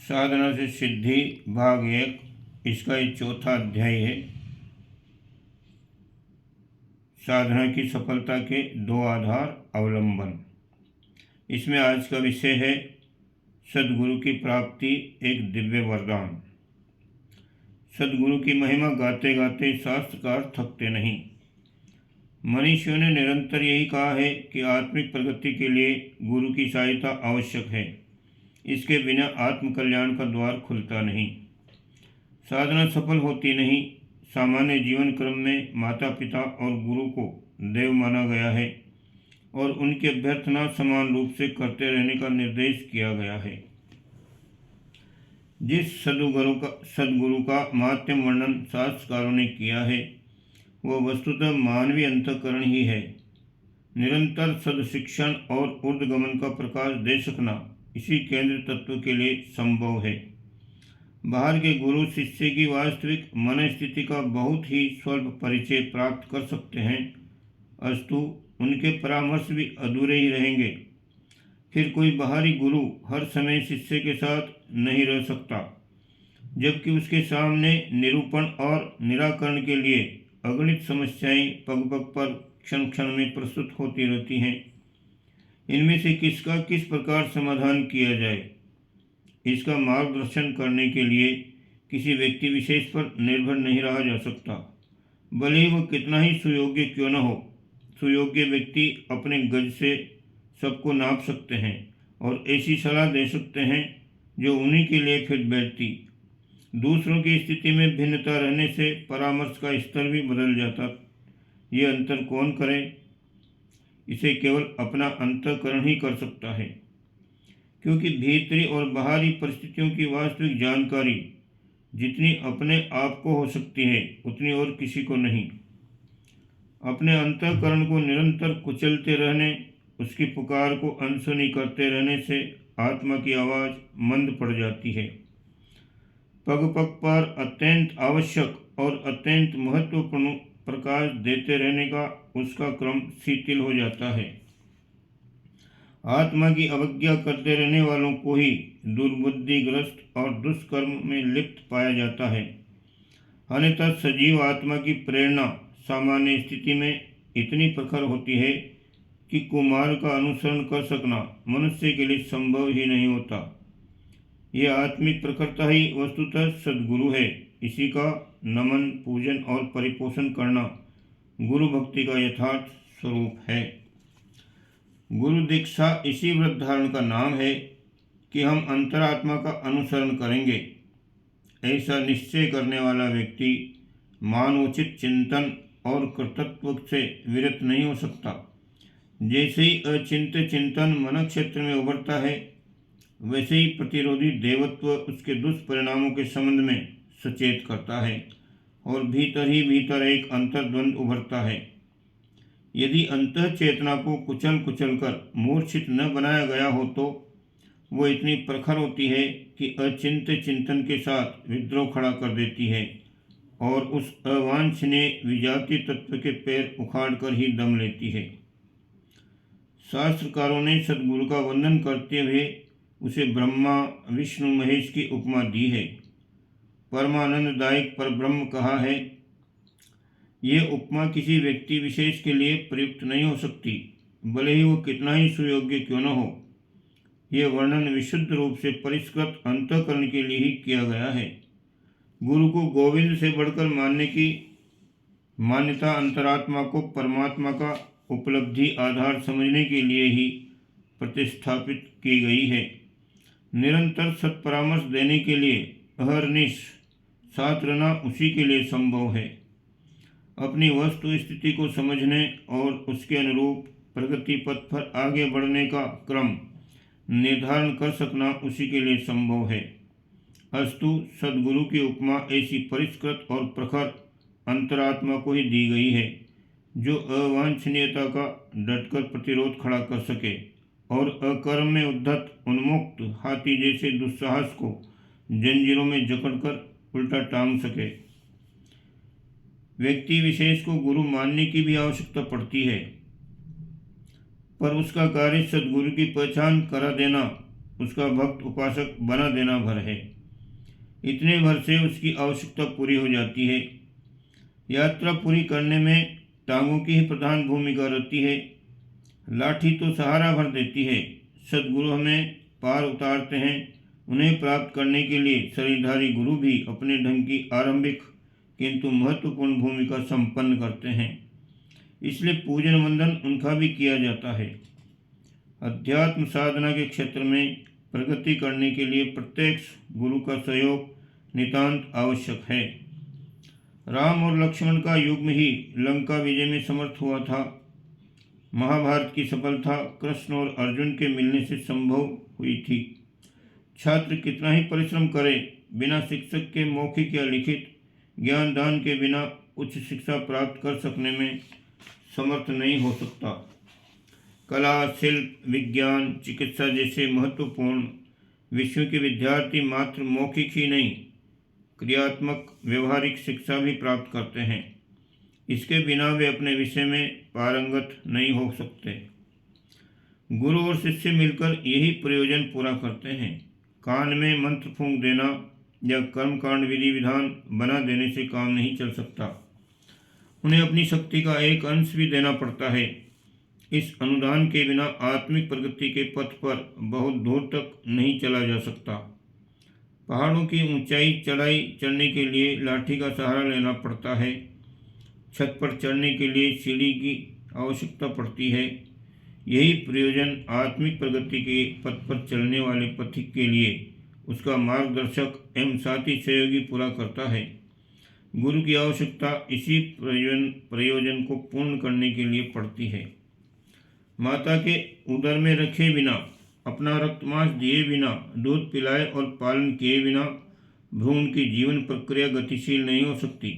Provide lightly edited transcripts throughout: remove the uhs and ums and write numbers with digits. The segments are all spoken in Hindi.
साधना से सिद्धि भाग 1, इसका ये चौथा अध्याय है। साधना की सफलता के 2 आधार अवलंबन। इसमें आज का विषय है सद्गुरु की प्राप्ति, एक दिव्य वरदान। सद्गुरु की महिमा गाते गाते शास्त्रकार थकते नहीं। मनीषियों ने निरंतर यही कहा है कि आत्मिक प्रगति के लिए गुरु की सहायता आवश्यक है। इसके बिना आत्मकल्याण का द्वार खुलता नहीं, साधना सफल होती नहीं। सामान्य जीवन क्रम में माता पिता और गुरु को देव माना गया है और उनकी अभ्यर्थना समान रूप से करते रहने का निर्देश किया गया है। जिस सद्गुरु का माध्यम वर्णन शास्त्रकारों ने किया है वह वस्तुतः मानवीय अंतःकरण ही है। निरंतर सदशिक्षण और ऊर्ध्वगमन का प्रकाश दे सकना इसी केंद्र तत्व के लिए संभव है। बाहर के गुरु शिष्य की वास्तविक मन स्थिति का बहुत ही स्वल्प परिचय प्राप्त कर सकते हैं, अस्तु उनके परामर्श भी अधूरे ही रहेंगे। फिर कोई बाहरी गुरु हर समय शिष्य के साथ नहीं रह सकता, जबकि उसके सामने निरूपण और निराकरण के लिए अगणित समस्याएं पग पग पर क्षण क्षण में प्रस्तुत होती रहती हैं। इनमें से किसका किस प्रकार समाधान किया जाए, इसका मार्गदर्शन करने के लिए किसी व्यक्ति विशेष पर निर्भर नहीं रहा जा सकता, भले ही वह कितना ही सुयोग्य क्यों न हो। सुयोग्य व्यक्ति अपने गज से सबको नाप सकते हैं और ऐसी सलाह दे सकते हैं जो उन्हीं के लिए फिट बैठती। दूसरों की स्थिति में भिन्नता रहने से परामर्श का स्तर भी बदल जाता। ये अंतर कौन करे? इसे केवल अपना अंतःकरण ही कर सकता है, क्योंकि भीतरी और बाहरी परिस्थितियों की वास्तविक जानकारी जितनी अपने आप को हो सकती है उतनी और किसी को नहीं। अपने अंतःकरण को निरंतर कुचलते रहने, उसकी पुकार को अनसुनी करते रहने से आत्मा की आवाज़ मंद पड़ जाती है। पग पग पर अत्यंत आवश्यक और अत्यंत महत्वपूर्ण प्रकाश देते रहने का उसका क्रम शिथिल हो जाता है। आत्मा की अवज्ञा करते रहने वालों को ही दुर्बुद्धिग्रस्त और दुष्कर्म में लिप्त पाया जाता है। अन्यथा सजीव आत्मा की प्रेरणा सामान्य स्थिति में इतनी प्रखर होती है कि कुमार का अनुसरण कर सकना मनुष्य के लिए संभव ही नहीं होता। यह आत्मिक प्रखरता ही वस्तुतः सद्गुरु है। इसी का नमन, पूजन और परिपोषण करना गुरु भक्ति का यथार्थ स्वरूप है। गुरु दीक्षा इसी व्रत धारण का नाम है कि हम अंतरात्मा का अनुसरण करेंगे। ऐसा निश्चय करने वाला व्यक्ति मानवोचित चिंतन और कर्तव्य से विरत नहीं हो सकता। जैसे ही अचिंत्य चिंतन मन क्षेत्र में उभरता है, वैसे ही प्रतिरोधी देवत्व उसके दुष्परिणामों के संबंध में सचेत करता है और भीतर ही भीतर एक अंतर्द्वंद उभरता है। यदि अंतः चेतना को कुचल कुचल कर मूर्छित न बनाया गया हो तो वो इतनी प्रखर होती है कि अचिंत्य चिंतन के साथ विद्रोह खड़ा कर देती है और उस अवांछनीय विजातीय तत्व के पैर उखाड़ कर ही दम लेती है। शास्त्रकारों ने सद्गुरु का वंदन करते हुए उसे ब्रह्मा विष्णु महेश की उपमा दी है। परमानंददायक परब्रह्म कहा है। यह उपमा किसी व्यक्ति विशेष के लिए प्रयुक्त नहीं हो सकती, भले ही वो कितना ही सुयोग्य क्यों न हो। यह वर्णन विशुद्ध रूप से परिष्कृत अंतःकरण के लिए ही किया गया है। गुरु को गोविंद से बढ़कर मानने की मान्यता अंतरात्मा को परमात्मा का उपलब्धि आधार समझने के लिए ही प्रतिस्थापित की गई है। निरंतर सत्परामर्श देने के लिए अहर्निश साथ रहना उसी के लिए संभव है। अपनी वस्तु स्थिति को समझने और उसके अनुरूप प्रगति पथ पर आगे बढ़ने का क्रम निर्धारण कर सकना उसी के लिए संभव है। अस्तु सद्गुरु की उपमा ऐसी परिष्कृत और प्रखर अंतरात्मा को ही दी गई है जो अवांछनीयता का डटकर प्रतिरोध खड़ा कर सके और अकर्म में उद्धत उन्मुक्त हाथी जैसे दुस्साहस को जंजीरों में जकड़कर उल्टा टांग सके। व्यक्ति विशेष को गुरु मानने की भी आवश्यकता पड़ती है, पर उसका कार्य सद्गुरु की पहचान करा देना उसका भक्त उपासक बना देना भर है। इतने भर से उसकी आवश्यकता पूरी हो जाती है। यात्रा पूरी करने में टांगों की ही प्रधान भूमिका रहती है। लाठी तो सहारा भर देती है। सद्गुरु हमें पार उतारते हैं। उन्हें प्राप्त करने के लिए शरीरधारी गुरु भी अपने ढंग की आरंभिक किंतु महत्वपूर्ण भूमिका संपन्न करते हैं। इसलिए पूजन वंदन उनका भी किया जाता है। अध्यात्म साधना के क्षेत्र में प्रगति करने के लिए प्रत्यक्ष गुरु का सहयोग नितांत आवश्यक है। राम और लक्ष्मण का युग ही लंका विजय में समर्थ हुआ था। महाभारत की सफलता कृष्ण और अर्जुन के मिलने से संभव हुई थी। छात्र कितना ही परिश्रम करे, बिना शिक्षक के मौखिक या लिखित ज्ञान दान के बिना उच्च शिक्षा प्राप्त कर सकने में समर्थ नहीं हो सकता। कला, शिल्प, विज्ञान, चिकित्सा जैसे महत्वपूर्ण विषयों के विद्यार्थी मात्र मौखिक ही नहीं, क्रियात्मक व्यवहारिक शिक्षा भी प्राप्त करते हैं। इसके बिना वे अपने विषय में पारंगत नहीं हो सकते। गुरु और शिष्य मिलकर यही प्रयोजन पूरा करते हैं। कान में मंत्र फूंक देना या कर्मकांड विधि विधान बना देने से काम नहीं चल सकता। उन्हें अपनी शक्ति का एक अंश भी देना पड़ता है। इस अनुदान के बिना आत्मिक प्रगति के पथ पर बहुत दूर तक नहीं चला जा सकता। पहाड़ों की ऊंचाई चढ़ाई चढ़ने के लिए लाठी का सहारा लेना पड़ता है। छत पर चढ़ने के लिए सीढ़ी की आवश्यकता पड़ती है। यही प्रयोजन आत्मिक प्रगति के पथ पर चलने वाले पथिक के लिए उसका मार्गदर्शक एवं साथी सहयोगी पूरा करता है। गुरु की आवश्यकता इसी प्रयोजन को पूर्ण करने के लिए पड़ती है। माता के उदर में रखे बिना, अपना रक्तमांस दिए बिना, दूध पिलाए और पालन किए बिना भ्रूण की जीवन प्रक्रिया गतिशील नहीं हो सकती।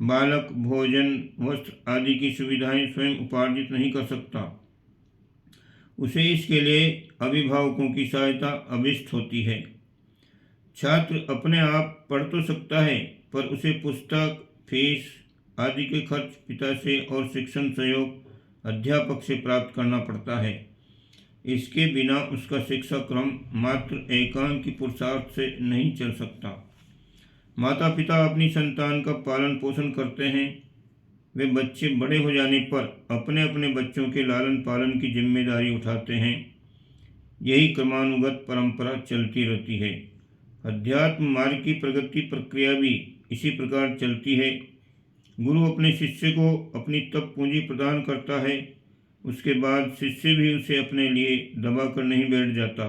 बालक भोजन, वस्त्र आदि की सुविधाएं स्वयं उपार्जित नहीं कर सकता। उसे इसके लिए अभिभावकों की सहायता अभिष्ट होती है। छात्र अपने आप पढ़ तो सकता है, पर उसे पुस्तक, फीस आदि के खर्च पिता से और शिक्षण सहयोग अध्यापक से प्राप्त करना पड़ता है। इसके बिना उसका शिक्षा क्रम मात्र एकांकी पुरुषार्थ से नहीं चल सकता। माता पिता अपनी संतान का पालन पोषण करते हैं। वे बच्चे बड़े हो जाने पर अपने अपने बच्चों के लालन पालन की जिम्मेदारी उठाते हैं। यही क्रमानुगत परंपरा चलती रहती है। अध्यात्म मार्ग की प्रगति प्रक्रिया भी इसी प्रकार चलती है। गुरु अपने शिष्य को अपनी तप पूंजी प्रदान करता है। उसके बाद शिष्य भी उसे अपने लिए दबा कर नहीं बैठ जाता,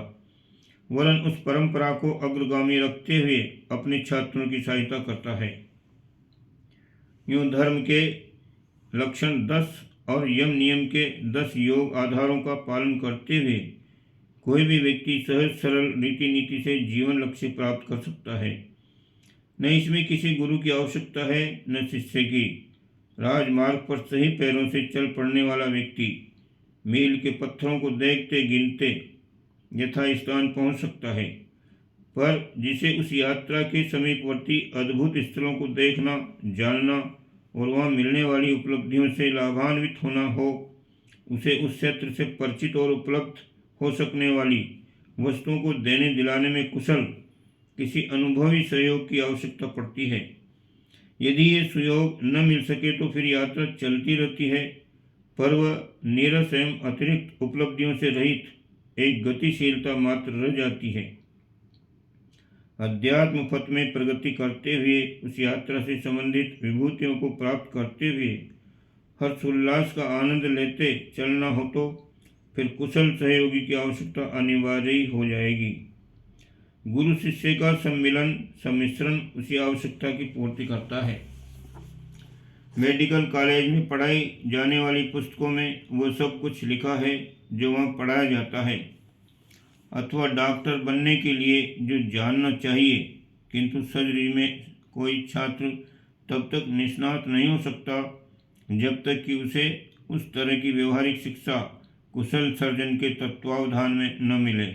वरन उस परंपरा को अग्रगामी रखते हुए अपने छात्रों की सहायता करता है। यूँ धर्म के लक्षण 10 और यम नियम के 10 योग आधारों का पालन करते हुए कोई भी व्यक्ति सहज सरल रीति नीति से जीवन लक्ष्य प्राप्त कर सकता है। न इसमें किसी गुरु की आवश्यकता है, न शिष्य की। राजमार्ग पर सही पैरों से चल पड़ने वाला व्यक्ति मील के पत्थरों को देखते गिनते यथास्थान पहुंच सकता है, पर जिसे उस यात्रा के समीपवर्ती अद्भुत स्थलों को देखना, जानना और वहां मिलने वाली उपलब्धियों से लाभान्वित होना हो, उसे उस क्षेत्र से परिचित और उपलब्ध हो सकने वाली वस्तुओं को देने दिलाने में कुशल किसी अनुभवी सहयोग की आवश्यकता पड़ती है। यदि ये सहयोग न मिल सके तो फिर यात्रा चलती रहती है, पर वह नीरस एवं अतिरिक्त उपलब्धियों से रहित एक गतिशीलता मात्र रह जाती है। अध्यात्म पथ में प्रगति करते हुए उस यात्रा से संबंधित विभूतियों को प्राप्त करते हुए हर्षोल्लास का आनंद लेते चलना हो तो फिर कुशल सहयोगी की आवश्यकता अनिवार्य ही हो जाएगी। गुरु शिष्य का सम्मिलन सम्मिश्रण उसी आवश्यकता की पूर्ति करता है। मेडिकल कॉलेज में पढ़ाई जाने वाली पुस्तकों में वो सब कुछ लिखा है जो वहाँ पढ़ाया जाता है, अथवा डॉक्टर बनने के लिए जो जानना चाहिए, किंतु शरीर में कोई छात्र तब तक निष्णात नहीं हो सकता जब तक कि उसे उस तरह की व्यवहारिक शिक्षा कुशल सर्जन के तत्वावधान में न मिले।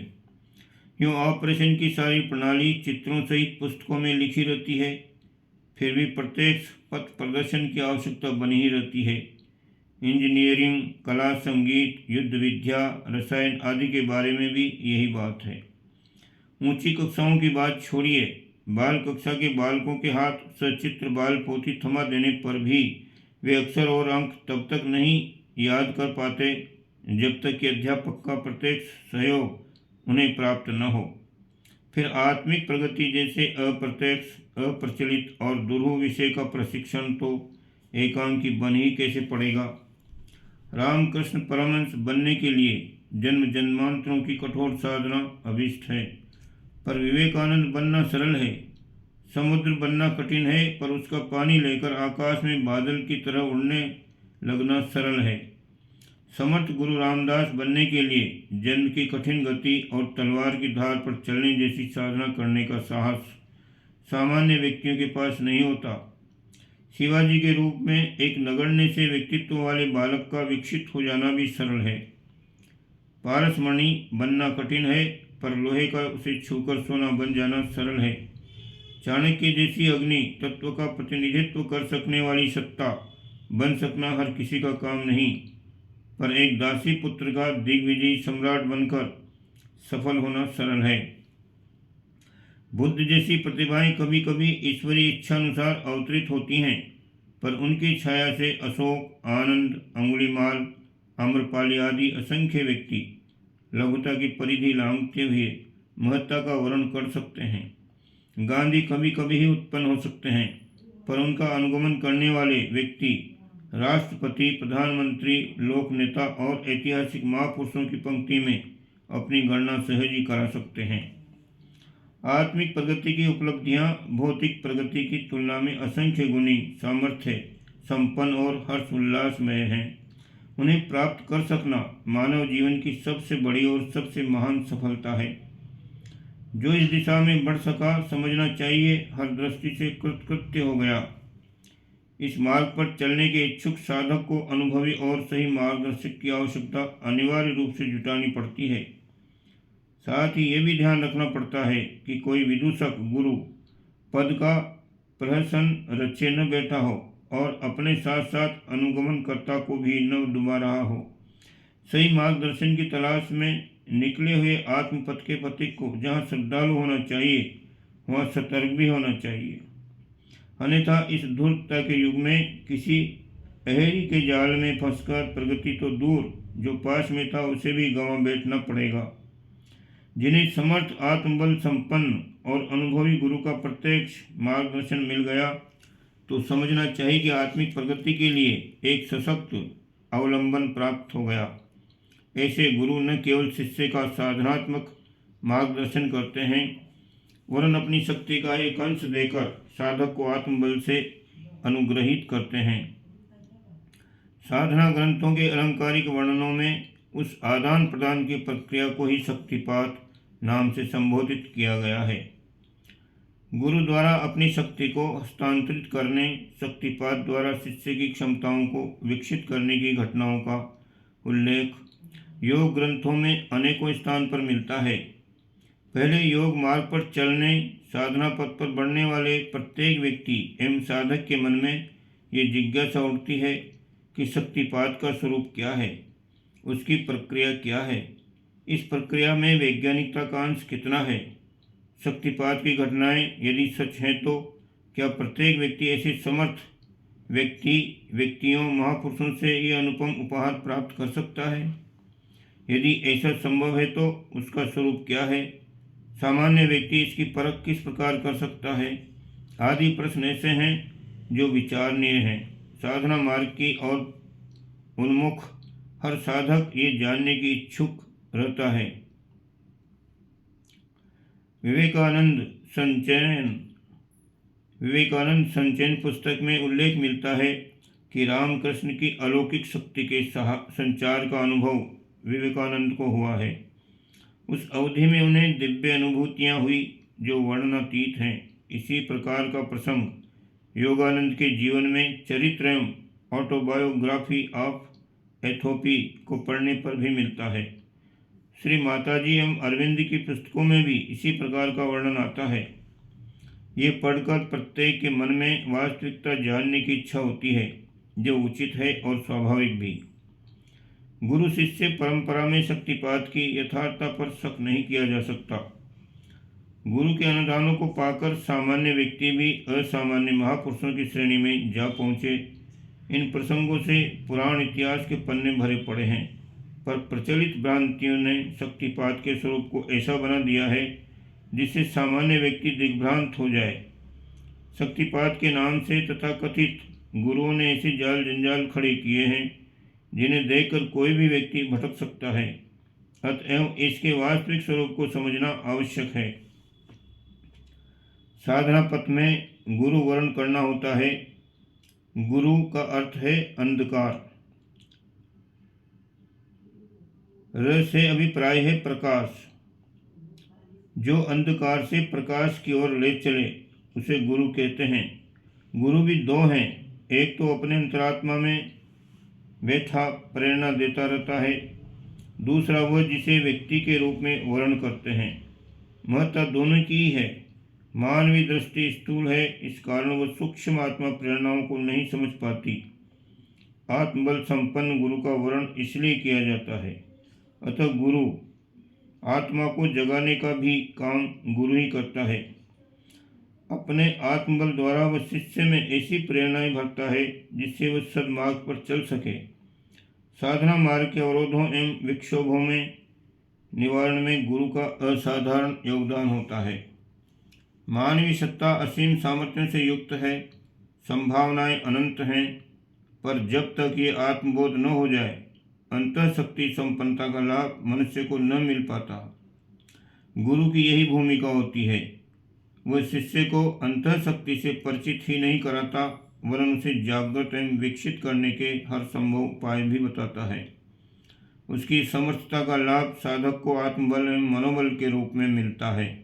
यूँ ऑपरेशन की सारी प्रणाली चित्रों सहित पुस्तकों में लिखी रहती है, फिर भी प्रत्यक्ष पथ प्रदर्शन की आवश्यकता बनी ही रहती है। इंजीनियरिंग, कला, संगीत, युद्ध विद्या, रसायन आदि के बारे में भी यही बात है। ऊंची कक्षाओं की बात छोड़िए, बाल कक्षा के बालकों के हाथ सचित्र बाल पोथी थमा देने पर भी वे अक्षर और अंक तब तक नहीं याद कर पाते जब तक कि अध्यापक का प्रत्यक्ष सहयोग उन्हें प्राप्त न हो। फिर आत्मिक प्रगति जैसे अप्रत्यक्ष, अप्रचलित और दुरूह विषय का प्रशिक्षण तो एकांकी बन ही कैसे पड़ेगा। रामकृष्ण परमहंस बनने के लिए जन्म जन्मांतरों की कठोर साधना अभीष्ट है, पर विवेकानंद बनना सरल है। समुद्र बनना कठिन है, पर उसका पानी लेकर आकाश में बादल की तरह उड़ने लगना सरल है। समर्थ गुरु रामदास बनने के लिए जन्म की कठिन गति और तलवार की धार पर चलने जैसी साधना करने का साहस सामान्य व्यक्तियों के पास नहीं होता। शिवाजी के रूप में एक नगण्य से व्यक्तित्व वाले बालक का विकसित हो जाना भी सरल है। पारसमणि बनना कठिन है, पर लोहे का उसे छूकर सोना बन जाना सरल है। चाणक्य जैसी अग्नि तत्व का प्रतिनिधित्व कर सकने वाली सत्ता बन सकना हर किसी का काम नहीं, पर एक दासी पुत्र का दिग्विजयी सम्राट बनकर सफल होना सरल है। बुद्ध जैसी प्रतिभाएं कभी कभी ईश्वरीय इच्छानुसार अवतरित होती हैं, पर उनकी छाया से अशोक, आनंद, अंगुलीमाल, आम्रपाली आदि असंख्य व्यक्ति लघुता की परिधि लांघते हुए महत्ता का वर्णन कर सकते हैं। गांधी कभी कभी ही उत्पन्न हो सकते हैं, पर उनका अनुगमन करने वाले व्यक्ति राष्ट्रपति, प्रधानमंत्री, लोक नेता और ऐतिहासिक महापुरुषों की पंक्ति में अपनी गणना सहज ही करा सकते हैं। आत्मिक प्रगति की उपलब्धियां भौतिक प्रगति की तुलना में असंख्य गुनी, सामर्थ्य संपन्न और हर्ष उल्लासमय हैं। उन्हें प्राप्त कर सकना मानव जीवन की सबसे बड़ी और सबसे महान सफलता है। जो इस दिशा में बढ़ सका, समझना चाहिए हर दृष्टि से कृतकृत्य हो गया। इस मार्ग पर चलने के इच्छुक साधक को अनुभवी और सही मार्गदर्शक की आवश्यकता अनिवार्य रूप से जुटानी पड़ती है। साथ ही यह भी ध्यान रखना पड़ता है कि कोई विदूषक गुरु पद का प्रहसन रचे न बैठा हो और अपने साथ साथ अनुगमनकर्ता को भी न डुबा रहा हो। सही मार्गदर्शन की तलाश में निकले हुए आत्मपथ के पथिक को जहाँ श्रद्धालु होना चाहिए, वहाँ सतर्क भी होना चाहिए। अन्यथा इस धूर्तता के युग में किसी अहेरी के जाल में फंसकर प्रगति तो दूर, जो पास में था उसे भी गंवा बैठना पड़ेगा। जिन्हें समर्थ, आत्मबल संपन्न और अनुभवी गुरु का प्रत्यक्ष मार्गदर्शन मिल गया, तो समझना चाहिए कि आत्मिक प्रगति के लिए एक सशक्त अवलंबन प्राप्त हो गया। ऐसे गुरु न केवल शिष्य का साधनात्मक मार्गदर्शन करते हैं, वरन अपनी शक्ति का एक अंश देकर साधक को आत्मबल से अनुग्रहित करते हैं। साधना ग्रंथों के अलंकारिक वर्णनों में उस आदान प्रदान की प्रक्रिया को ही शक्तिपात नाम से संबोधित किया गया है। गुरु द्वारा अपनी शक्ति को हस्तांतरित करने, शक्तिपात द्वारा शिष्य की क्षमताओं को विकसित करने की घटनाओं का उल्लेख योग ग्रंथों में अनेकों स्थान पर मिलता है। पहले योग मार्ग पर चलने, साधना पथ पर बढ़ने वाले प्रत्येक व्यक्ति एवं साधक के मन में ये जिज्ञासा उठती है कि शक्तिपात का स्वरूप क्या है, उसकी प्रक्रिया क्या है, इस प्रक्रिया में वैज्ञानिकता का अंश कितना है। शक्तिपात की घटनाएं यदि सच हैं तो क्या प्रत्येक व्यक्ति ऐसे समर्थ व्यक्तियों, महापुरुषों से ये अनुपम उपहार प्राप्त कर सकता है? यदि ऐसा संभव है तो उसका स्वरूप क्या है? सामान्य व्यक्ति इसकी परख किस प्रकार कर सकता है? आदि प्रश्न ऐसे हैं जो विचारणीय हैं। साधना मार्ग की ओर उन्मुख हर साधक ये जानने की इच्छुक रहता है। विवेकानंद संचयन पुस्तक में उल्लेख मिलता है कि रामकृष्ण की अलौकिक शक्ति के संचार का अनुभव विवेकानंद को हुआ है। उस अवधि में उन्हें दिव्य अनुभूतियाँ हुई जो वर्णनातीत हैं। इसी प्रकार का प्रसंग योगानंद के जीवन में चरित्र एवं ऑटोबायोग्राफी ऑफ एथोपी को पढ़ने पर भी मिलता है। श्री माताजी एवं अरविंद की पुस्तकों में भी इसी प्रकार का वर्णन आता है। ये पढ़कर प्रत्येक के मन में वास्तविकता जानने की इच्छा होती है। जो उचित है और स्वाभाविक भी। गुरु शिष्य परंपरा में शक्तिपात की यथार्थता पर शक नहीं किया जा सकता। गुरु के अनुदानों को पाकर सामान्य व्यक्ति भी असामान्य महापुरुषों की श्रेणी में जा पहुँचे। इन प्रसंगों से पुराण इतिहास के पन्ने भरे पड़े हैं, पर प्रचलित भ्रांतियों ने शक्तिपात के स्वरूप को ऐसा बना दिया है जिससे सामान्य व्यक्ति दिग्भ्रांत हो जाए। शक्तिपात के नाम से तथाकथित गुरुओं ने ऐसे जाल जंजाल खड़े किए हैं जिन्हें देखकर कोई भी व्यक्ति भटक सकता है। अतएव इसके वास्तविक स्वरूप को समझना आवश्यक है। साधना पथ में गुरु वर्ण करना होता है। गुरु का अर्थ है अंधकार। र से अभिप्राय है प्रकाश। जो अंधकार से प्रकाश की ओर ले चले उसे गुरु कहते हैं। गुरु भी दो हैं, एक तो अपने अंतरात्मा में बैठा प्रेरणा देता रहता है, दूसरा वह जिसे व्यक्ति के रूप में वर्ण करते हैं। महत्ता दोनों की ही है। मानवीय दृष्टि स्थूल है, इस कारण वह सूक्ष्म आत्मा प्रेरणाओं को नहीं समझ पाती। आत्मबल संपन्न गुरु का वर्ण इसलिए किया जाता है। अतः गुरु आत्मा को जगाने का भी काम गुरु ही करता है। अपने आत्मबल द्वारा वह शिष्य में ऐसी प्रेरणाएं भरता है जिससे वह सद्मार्ग पर चल सके। साधना मार्ग के अवरोधों एवं विक्षोभों में निवारण में गुरु का असाधारण योगदान होता है। मानवीय सत्ता असीम सामर्थ्यों से युक्त है, संभावनाएं अनंत हैं, पर जब तक ये आत्मबोध न हो जाए अंतःशक्ति संपन्नता का लाभ मनुष्य को न मिल पाता। गुरु की यही भूमिका होती है। वह शिष्य को अंतःशक्ति से परिचित ही नहीं कराता, वरन उसे जागृत एवं विकसित करने के हर संभव उपाय भी बताता है। उसकी समर्थता का लाभ साधक को आत्मबल एवं मनोबल के रूप में मिलता है,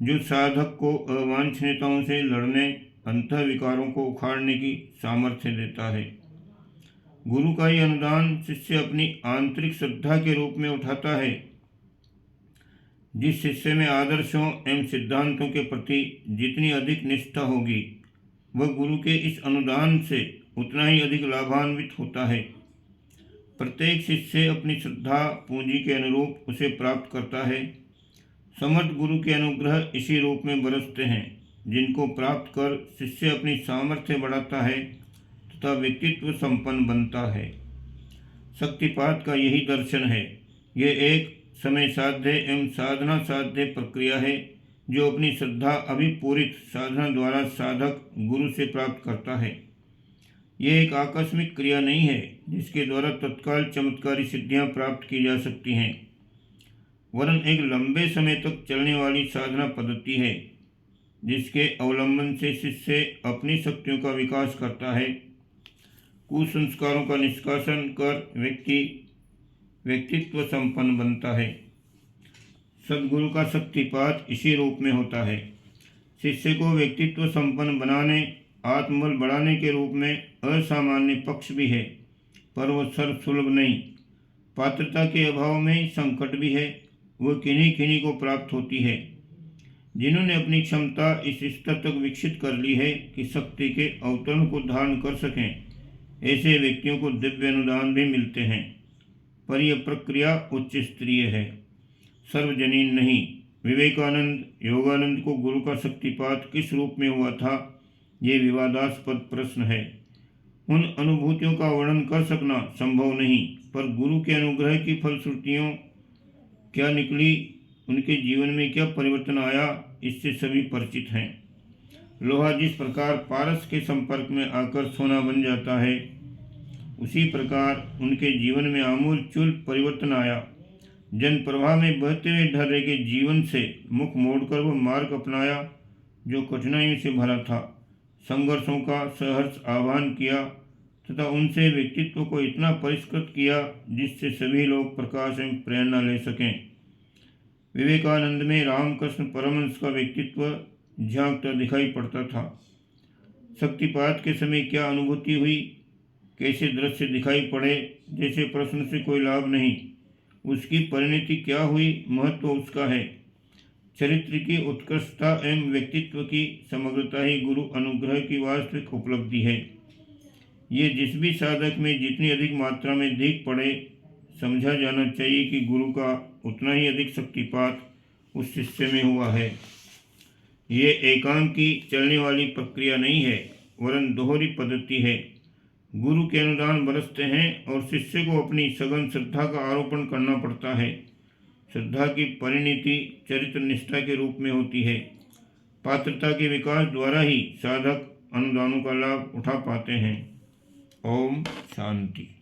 जो साधक को अवांछनीयताओं से लड़ने, अंतः विकारों को उखाड़ने की सामर्थ्य देता है। गुरु का यह अनुदान शिष्य अपनी आंतरिक श्रद्धा के रूप में उठाता है। जिस शिष्य में आदर्शों एवं सिद्धांतों के प्रति जितनी अधिक निष्ठा होगी, वह गुरु के इस अनुदान से उतना ही अधिक लाभान्वित होता है। प्रत्येक शिष्य अपनी श्रद्धा पूंजी के अनुरूप उसे प्राप्त करता है। समर्थ गुरु के अनुग्रह इसी रूप में बरसते हैं, जिनको प्राप्त कर शिष्य अपनी सामर्थ्य बढ़ाता है तथा व्यक्तित्व संपन्न बनता है। शक्तिपात का यही दर्शन है। यह एक समय साध्य एवं साधना साध्य प्रक्रिया है, जो अपनी श्रद्धा अभिपूरित साधना द्वारा साधक गुरु से प्राप्त करता है। यह एक आकस्मिक क्रिया नहीं है जिसके द्वारा तत्काल चमत्कारी सिद्धियां प्राप्त की जा सकती हैं, वरन एक लंबे समय तक चलने वाली साधना पद्धति है, जिसके अवलंबन से शिष्य अपनी शक्तियों का विकास करता है। कुसंस्कारों का निष्कासन कर व्यक्तित्व संपन्न बनता है। सद्गुरु का शक्तिपात इसी रूप में होता है। शिष्य को व्यक्तित्व संपन्न बनाने, आत्मबल बढ़ाने के रूप में असामान्य पक्ष भी है, पर वह सर्वसुलभ नहीं। पात्रता के अभाव में संकट भी है। वह किन्हीं को प्राप्त होती है। जिन्होंने अपनी क्षमता इस स्तर तक विकसित कर ली है कि शक्ति के अवतरण को धारण कर सकें, ऐसे व्यक्तियों को दिव्य अनुदान भी मिलते हैं, पर यह प्रक्रिया उच्च स्तरीय है, सर्वजनीन नहीं। विवेकानंद, योगानंद को गुरु का शक्तिपात किस रूप में हुआ था, ये विवादास्पद प्रश्न है। उन अनुभूतियों का वर्णन कर सकना संभव नहीं, पर गुरु के अनुग्रह की फलश्रुतियों क्या निकली, उनके जीवन में क्या परिवर्तन आया, इससे सभी परिचित हैं। लोहा जिस प्रकार पारस के संपर्क में आकर सोना बन जाता है, उसी प्रकार उनके जीवन में आमूल-चूल परिवर्तन आया। जन प्रवाह में बहते हुए ढर्रे के जीवन से मुख मोड़कर वह मार्ग अपनाया जो कठिनाइयों से भरा था। संघर्षों का सहर्ष आह्वान किया तथा उनसे व्यक्तित्व को इतना परिष्कृत किया जिससे सभी लोग प्रकाश एवं प्रेरणा ले सकें। विवेकानंद में रामकृष्ण परमहंस का व्यक्तित्व झांकता दिखाई पड़ता था। शक्तिपात के समय क्या अनुभूति हुई, कैसे दृश्य दिखाई पड़े, जैसे प्रश्न से कोई लाभ नहीं। उसकी परिणति क्या हुई, महत्व उसका है। चरित्र की उत्कृष्टता एवं व्यक्तित्व की समग्रता ही गुरु अनुग्रह की वास्तविक उपलब्धि है। ये जिस भी साधक में जितनी अधिक मात्रा में दिख पड़े, समझा जाना चाहिए कि गुरु का उतना ही अधिक शक्तिपात उस शिष्य में हुआ है। ये एकांत की चलने वाली प्रक्रिया नहीं है, वरन दोहरी पद्धति है। गुरु के अनुदान बरसते हैं और शिष्य को अपनी सघन श्रद्धा का आरोपण करना पड़ता है। श्रद्धा की परिणति चरित्र निष्ठा के रूप में होती है। पात्रता के विकास द्वारा ही साधक अनुदानों का लाभ उठा पाते हैं। ओम शांति।